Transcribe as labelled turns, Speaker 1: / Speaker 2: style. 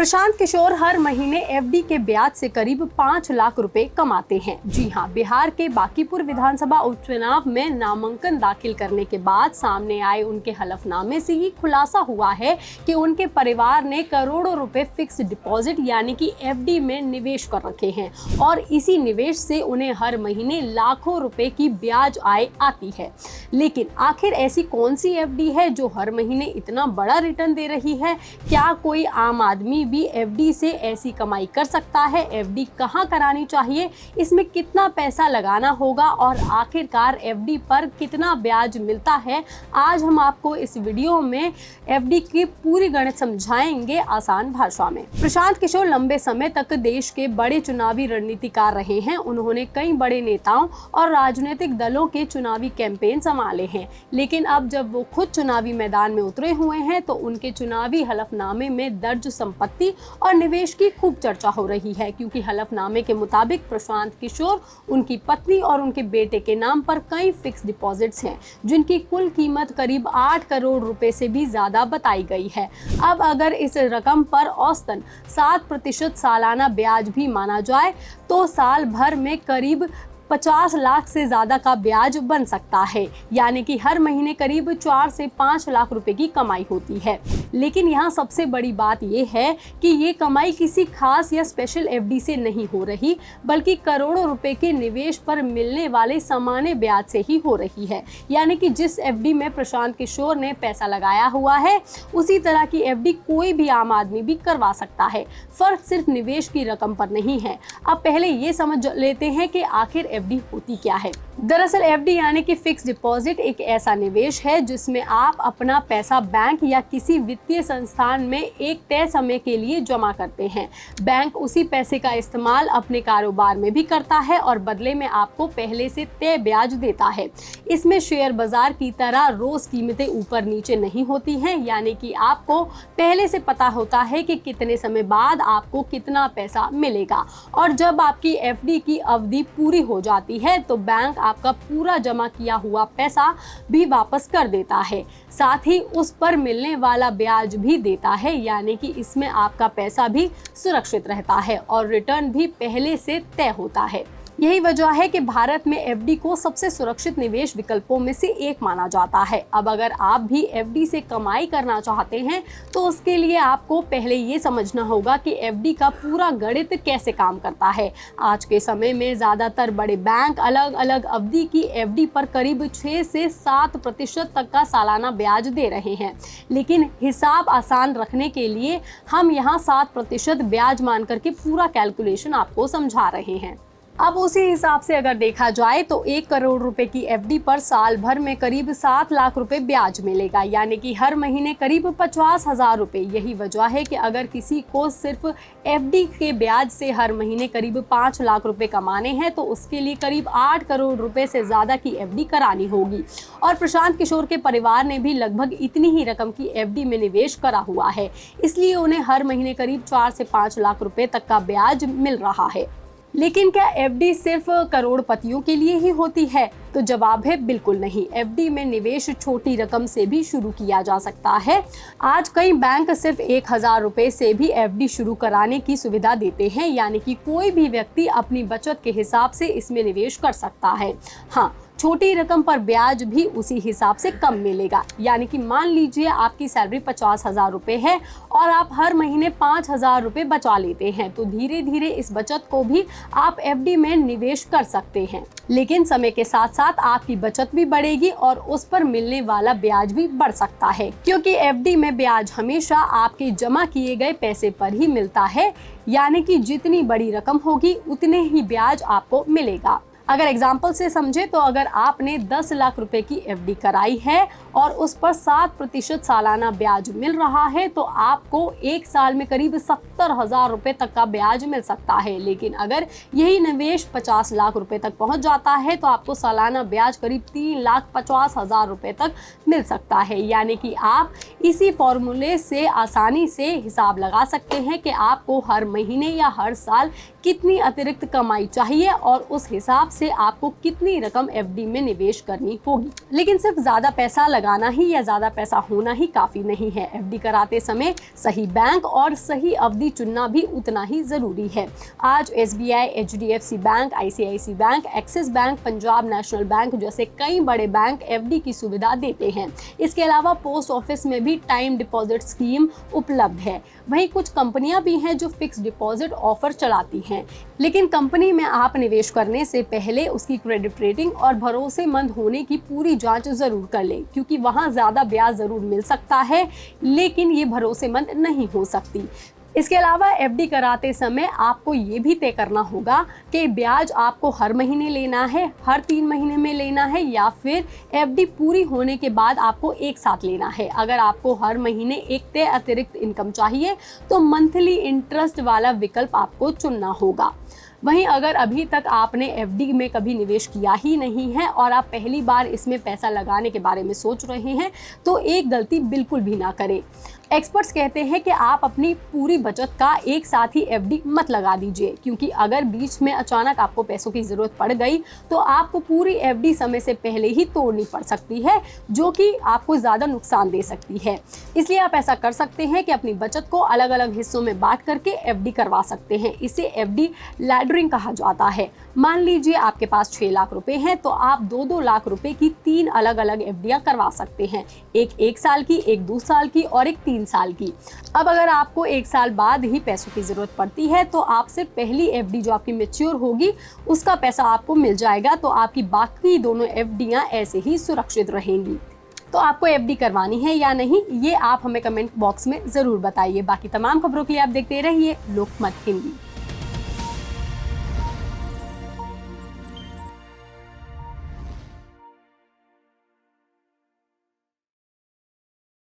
Speaker 1: प्रशांत किशोर हर महीने एफडी के ब्याज से करीब 5 लाख रुपए कमाते हैं। जी हां, बिहार के बांकीपुर विधानसभा उपचुनाव में नामांकन दाखिल करने के बाद सामने आए उनके हलफनामे से ये खुलासा हुआ है कि उनके परिवार ने करोड़ों रुपए फिक्स डिपॉजिट यानी कि एफडी में निवेश कर रखे हैं और इसी निवेश से उन्हें हर महीने लाखों रुपए की ब्याज आय आती है। लेकिन आखिर ऐसी कौन सी एफडी है जो हर महीने इतना बड़ा रिटर्न दे रही है? क्या कोई आम आदमी भी एफडी से ऐसी कमाई कर सकता है? एफडी कहां करानी चाहिए? इसमें कितना पैसा लगाना होगा और आखिरकार एफडी पर कितना ब्याज मिलता है? आज हम आपको इस वीडियो में एफडी की पूरी गणित समझाएंगे आसान भाषा में। प्रशांत किशोर लंबे समय तक देश के बड़े चुनावी रणनीतिकार रहे हैं। उन्होंने कई बड़े नेताओं और राजनीतिक दलों के चुनावी कैंपेन संभाले हैं, लेकिन अब जब वो खुद चुनावी मैदान में उतरे हुए हैं तो उनके चुनावी हलफनामे में दर्ज संपत्ति और निवेश की खूब चर्चा हो रही है, क्योंकि हलफनामे के मुताबिक प्रशांत किशोर, उनकी पत्नी और उनके बेटे के नाम पर कई फिक्स डिपॉजिट्स हैं, जिनकी कुल कीमत करीब 8 करोड़ रुपए से भी ज्यादा बताई गई है। अब अगर इस रकम पर औसतन 7% सालाना ब्याज भी माना जाए तो साल भर में करीब 50 लाख से ज्यादा का ब्याज बन सकता है, यानी कि हर महीने करीब 4 से 5 लाख रुपए की कमाई होती है। लेकिन यहाँ सबसे बड़ी बात यह है कि ये कमाई किसी खास या स्पेशल एफडी से नहीं हो रही, बल्कि करोड़ों रुपए के निवेश पर मिलने वाले सामान्य ब्याज से ही हो रही है। यानी कि जिस एफडी में प्रशांत किशोर ने पैसा लगाया हुआ है, उसी तरह की एफडी कोई भी आम आदमी भी करवा सकता है। फर्क सिर्फ निवेश की रकम पर नहीं है। अब पहले ये समझ लेते हैं कि आखिर एफडी होती क्या है। दरअसल एफडी यानी कि फिक्स डिपॉजिट एक ऐसा निवेश है जिसमें आप अपना पैसा बैंक या किसी वित्तीय संस्थान में एक तय समय के लिए जमा करते हैं। बैंक उसी पैसे का इस्तेमाल अपने कारोबार में भी करता है और बदले में आपको पहले से तय ब्याज देता है। इसमें शेयर बाजार की तरह रोज कीमतें ऊपर नीचे नहीं होती हैं, यानी कि आपको पहले से पता होता है कि कितने समय बाद आपको कितना पैसा मिलेगा, और जब आपकी एफडी की अवधि पूरी हो जाती है तो बैंक आपका पूरा जमा किया हुआ पैसा भी वापस कर देता है, साथ ही उस पर मिलने वाला ब्याज भी देता है। यानी कि इसमें आपका पैसा भी सुरक्षित रहता है और रिटर्न भी पहले से तय होता है। यही वजह है कि भारत में एफडी को सबसे सुरक्षित निवेश विकल्पों में से एक माना जाता है। अब अगर आप भी एफडी से कमाई करना चाहते हैं तो उसके लिए आपको पहले ये समझना होगा कि एफडी का पूरा गणित कैसे काम करता है। आज के समय में ज़्यादातर बड़े बैंक अलग अलग अवधि की एफडी पर करीब 6 से 7% तक का सालाना ब्याज दे रहे हैं, लेकिन हिसाब आसान रखने के लिए हम यहाँ 7% ब्याज मान करके पूरा कैलकुलेशन आपको समझा रहे हैं। अब उसी हिसाब से अगर देखा जाए तो 1 करोड़ रुपए की एफडी पर साल भर में करीब 7 लाख रुपए ब्याज मिलेगा, यानी कि हर महीने करीब 50,000 रुपए। यही वजह है कि अगर किसी को सिर्फ एफडी के ब्याज से हर महीने करीब 5 लाख रुपए कमाने हैं तो उसके लिए करीब 8 करोड़ रुपए से ज्यादा की एफडी करानी होगी। और प्रशांत किशोर के परिवार ने भी लगभग इतनी ही रकम की एफडी में निवेश करा हुआ है, इसलिए उन्हें हर महीने करीब 4 से 5 लाख रुपए तक का ब्याज मिल रहा है। लेकिन क्या एफडी सिर्फ करोड़पतियों के लिए ही होती है? तो जवाब है बिल्कुल नहीं। एफडी में निवेश छोटी रकम से भी शुरू किया जा सकता है। आज कई बैंक सिर्फ 1,000 रुपए से भी एफडी शुरू कराने की सुविधा देते हैं, यानी कि कोई भी व्यक्ति अपनी बचत के हिसाब से इसमें निवेश कर सकता है। हाँ, छोटी रकम पर ब्याज भी उसी हिसाब से कम मिलेगा। यानी कि मान लीजिए आपकी सैलरी 50,000 रुपए है और आप हर महीने 5,000 रुपए बचा लेते हैं, तो धीरे धीरे इस बचत को भी आप एफडी में निवेश कर सकते हैं। लेकिन समय के साथ साथ आपकी बचत भी बढ़ेगी और उस पर मिलने वाला ब्याज भी बढ़ सकता है, क्योंकि एफडी में ब्याज हमेशा आपके जमा किए गए पैसे पर ही मिलता है। यानी कि जितनी बड़ी रकम होगी उतने ही ब्याज आपको मिलेगा। अगर एग्जाम्पल से समझे तो अगर आपने 10 लाख रुपए की एफडी कराई है और उस पर 7% सालाना ब्याज मिल रहा है तो आपको एक साल में करीब 70,000 रुपए तक का ब्याज मिल सकता है। लेकिन अगर यही निवेश 50 लाख रुपए तक पहुंच जाता है तो आपको सालाना ब्याज करीब 3,50,000 रुपए तक मिल सकता है। यानी कि आप इसी फॉर्मूले से आसानी से हिसाब लगा सकते हैं कि आपको हर महीने या हर साल कितनी अतिरिक्त कमाई चाहिए और उस हिसाब से से आपको कितनी रकम एफडी में निवेश करनी होगी। लेकिन सिर्फ ज्यादा पैसा लगाना ही या ज्यादा पैसा होना ही काफी नहीं है। एफडी कराते समय सही बैंक और सही अवधि चुनना भी उतना ही जरूरी है। आज SBI, HDFC bank, ICIC bank, axis bank, Punjab national bank जैसे कई बड़े बैंक एफडी की सुविधा देते हैं। इसके अलावा पोस्ट ऑफिस में भी टाइम डिपॉजिट स्कीम उपलब्ध है। वहीं कुछ कंपनियां भी हैं जो फिक्स डिपॉजिट ऑफर चलाती हैं। लेकिन कंपनी में आप निवेश करने से पहले उसकी क्रेडिट रेटिंग और भरोसेमंद होने की पूरी जांच जरूर कर लें, क्योंकि वहां ज्यादा ब्याज जरूर मिल सकता है लेकिन ये भरोसेमंद नहीं हो सकती। इसके अलावा एफडी कराते समय आपको ये भी तय करना होगा कि ब्याज आपको हर महीने लेना है, हर 3 महीने में लेना है या फिर एफडी पूरी होने के बाद आपको एक साथ लेना है। अगर आपको हर महीने एक तय अतिरिक्त इनकम चाहिए तो मंथली इंटरेस्ट वाला विकल्प आपको चुनना होगा। वहीं अगर अभी तक आपने एफडी में कभी निवेश किया ही नहीं है और आप पहली बार इसमें पैसा लगाने के बारे में सोच रहे हैं तो एक गलती बिल्कुल भी ना करें। एक्सपर्ट्स कहते हैं कि आप अपनी पूरी बचत का एक साथ ही एफडी मत लगा दीजिए, क्योंकि अगर बीच में अचानक आपको पैसों की जरूरत पड़ गई तो आपको पूरी एफडी समय से पहले ही तोड़नी पड़ सकती है, जो कि आपको ज़्यादा नुकसान दे सकती है। इसलिए आप ऐसा कर सकते हैं कि अपनी बचत को अलग अलग हिस्सों में बांट करके एफडी करवा सकते हैं। इसे एफडी लैडरिंग कहा जाता है। मान लीजिए आपके पास 6 लाख रुपए हैं तो आप 2-2 लाख रुपए की 3 अलग अलग एफडियां करवा सकते हैं। एक 1 साल की, एक 2 साल की और एक 3 साल की। अब अगर आपको 1 साल बाद ही पैसों की जरूरत पड़ती है तो आपसे पहली एफडी जो आपकी मैच्योर होगी उसका पैसा आपको मिल जाएगा, तो आपकी बाकी दोनों एफडियां ऐसे ही सुरक्षित रहेंगी। तो आपको एफडी करवानी है या नहीं, ये आप हमें कमेंट बॉक्स में जरूर बताइए। बाकी तमाम खबरों के लिए आप देखते रहिए लोकमत हिंदी।